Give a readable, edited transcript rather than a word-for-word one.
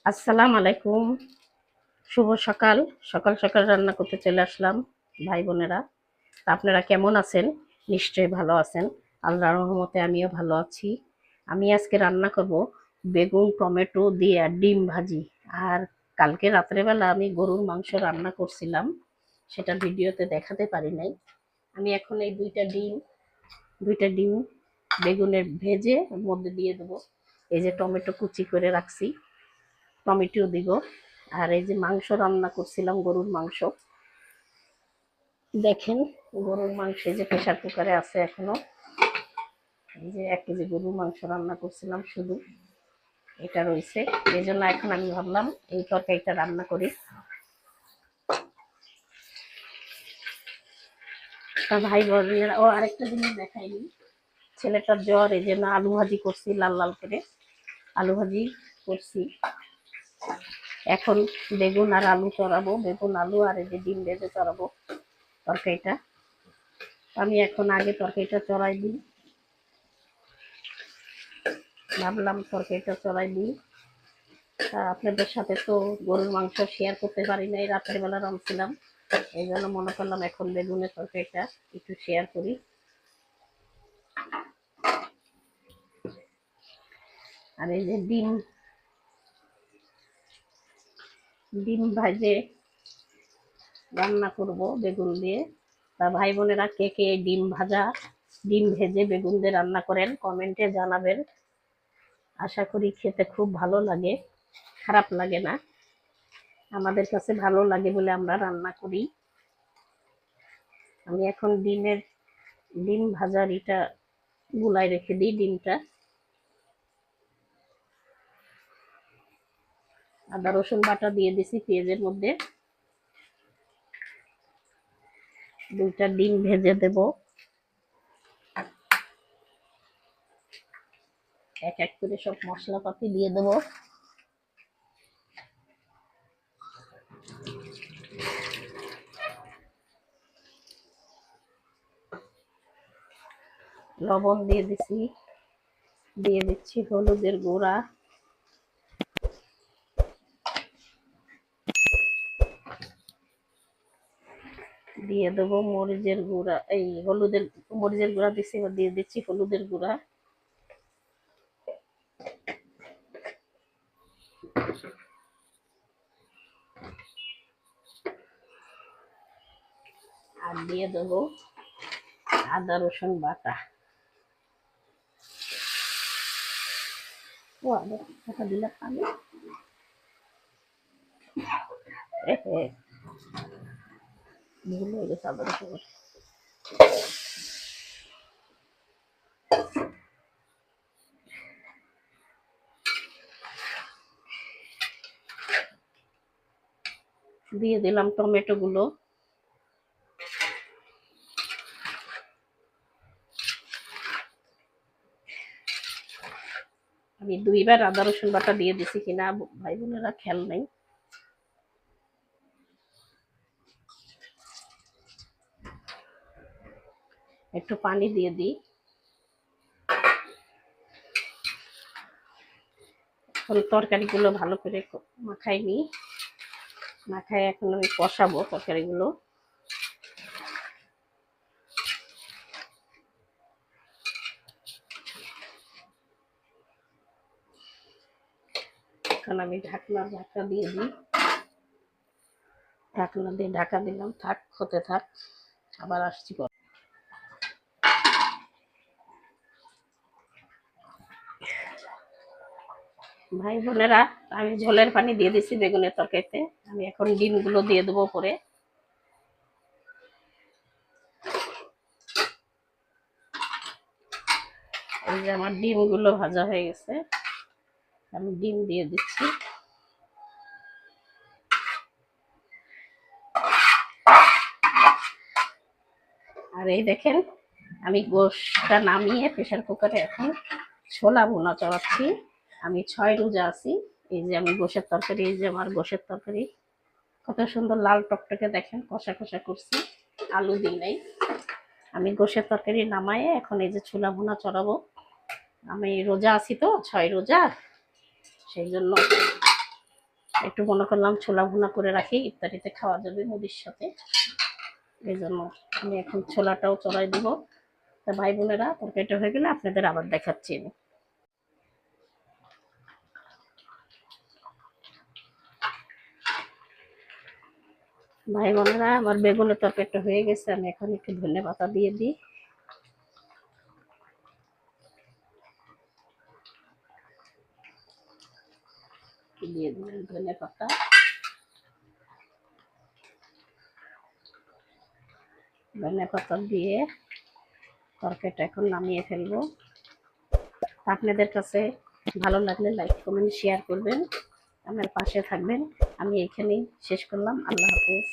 আসসালামু আলাইকুম। শুভ সকাল। সকাল সকাল রান্না করতে চলে আসলাম ভাই বোনেরা। তা আপনারা কেমন আছেন? নিশ্চয়ই ভালো আছেন। আল্লাহর রহমতে আমিও ভালো আছি। আমি আজকে রান্না করব বেগুন টমেটো দিয়ে ডিম ভাজি। আর কালকে রাত্রেবেলা আমি গরুর মাংস রান্না করছিলাম, সেটা ভিডিওতে দেখাতে পারি নাই। আমি এখন এই দুইটা ডিম বেগুনের ভেজে ওর মধ্যে দিয়ে দেবো। এই যে টমেটো কুচি করে রাখছি, টমেটো দিব। আর এই যে মাংস রান্না করছিলাম, গরুর মাংস দেখেন। গরুর মাংস যে প্রেশার কুকারে আছে এখনো। এই যে 1 কেজি গরুর মাংস রান্না করছিলাম, শুধু এটা রয়েছে। এই জন্য এখন আমি ভাবলাম এই তরকারিটা রান্না করি। তা ভাই বোনেরা, ও আরেকটা জিনিস দেখাইনি, ছেলেটার জ্বর, এই জন্য আলু ভাজি করছি, লাল লাল করে আলু ভাজি করছি। এখন বেগুন আর আলু চড়াবো, বেগুন আলু আর এই যে ডিম ভেজে চড়াবো তরকারিটা। আমি এখন আগে তরকারিটা চড়াই দিই, ভাবলাম তরকারিটা চড়াই দিই। আপনাদের সাথে তো গরুর মাংস শেয়ার করতে পারি নাই, রাতের বেলা রাঁধছিলাম। এই জন্য মনে করলাম এখন বেগুনের তরকারিটা একটু শেয়ার করি। আর এই যে ডিম ডিম ভাজে রান্না করব বেগুন দিয়ে। তা ভাই বোনেরা কে কে ডিম ভাজা ডিম ভেজে বেগুন দিয়ে রান্না করেন কমেন্টে জানাবেন। আশা করি খেতে খুব ভালো লাগে, খারাপ লাগে না। আমাদের কাছে ভালো লাগে বলে আমরা রান্না করি। আমি এখন ডিম ভাজার এটা গুলাই রেখে দিই ডিমটা। আদা রসুন বাটা দিয়ে দিছি পেঁয়াজের মধ্যে। 2টা ডিম ভেজে দেব, এক এক করে সব মশলাপাতি দিয়ে দেব। লবণ দিয়ে দিছি, দিয়ে দিচ্ছি হলুদের গুঁড়া, দিয়ে দেবো মরিচের গুঁড়া। এই মরিচের গুঁড়া দিচ্ছি, এবার দিয়ে দিচ্ছি হলুদের গুঁড়া। আর দিয়ে দেবো আদা রসুন বাটা। ও আদা বাটা দিলে খাবে, ভুল হয়ে গেছে আদা রসুন বাটা। দিয়ে দিলাম টমেটো গুলো। আমি 2বার আদা রসুন বাটা দিয়ে দিছি কিনা ভাই বোনেরা খেয়াল নাই। একটু পানি দিয়ে দিই। তরকারিগুলো ভালো করে মাখাই নিই, মাখায় এখন আমি কষাবো তরকারিগুলো। এখন আমি ঢাকা দিয়ে দিই। ঢাকনা দিয়ে ঢাকা দিলাম, থাক হতে থাক, আবার আসছি পর। ভাই বোনেরা, আমি ঝোলের পানি দিয়ে দিচ্ছি বেগুনের তরকারিতে। আমি এখন ডিমগুলো দিয়ে দেবো পরে। এই যে আমার ডিমগুলো ভাজা হয়ে গেছে, আমি ডিম দিয়ে দিচ্ছি। আর এই দেখেন, আমি গোশটা নামিয়ে প্রেশার কুকারে এখন ছোলা ভুনা চড়াচ্ছি। আমি 6 রোজা আছি। এই যে আমি গোশের তরকারি, এই যে আমার গোশের তরকারি কত সুন্দর লাল টকটকে, দেখেন কষা কষা করছি, আলু দিই নাই। আমি গোশের তরকারি নামায়ে এখন এই যে ছোলা ভুনা চড়াবো। আমি রোজা আছি তো, 6 রোজা, সেই জন্য একটু মনে করলাম ছোলা ভুনা করে রাখি, ইফতারিতে খাওয়া যাবে মুড়ির সাথে। এই জন্য আমি এখন ছোলাটাও চড়াই দিব। তা ভাই বোনেরা, তরকারিটা হয়ে গেলে আপনাদের আবার দেখাচ্ছি আমি। ভাই বোনেরা, আমার বেগুনের তরকারিটা হয়ে গেছে, আমি এখন একটু ধনে পাতা দিয়ে দিই। দিয়ে দিলাম ধনে পাতা। ধনে পাতা দিয়ে তরকারিটা এখন নামিয়ে ফেলবো। আপনাদের কাছে ভালো লাগলে লাইক কমেন্ট শেয়ার করবেন, আমার পাশে থাকবেন। আমি এখানেই শেষ করলাম। আল্লাহ হাফেজ।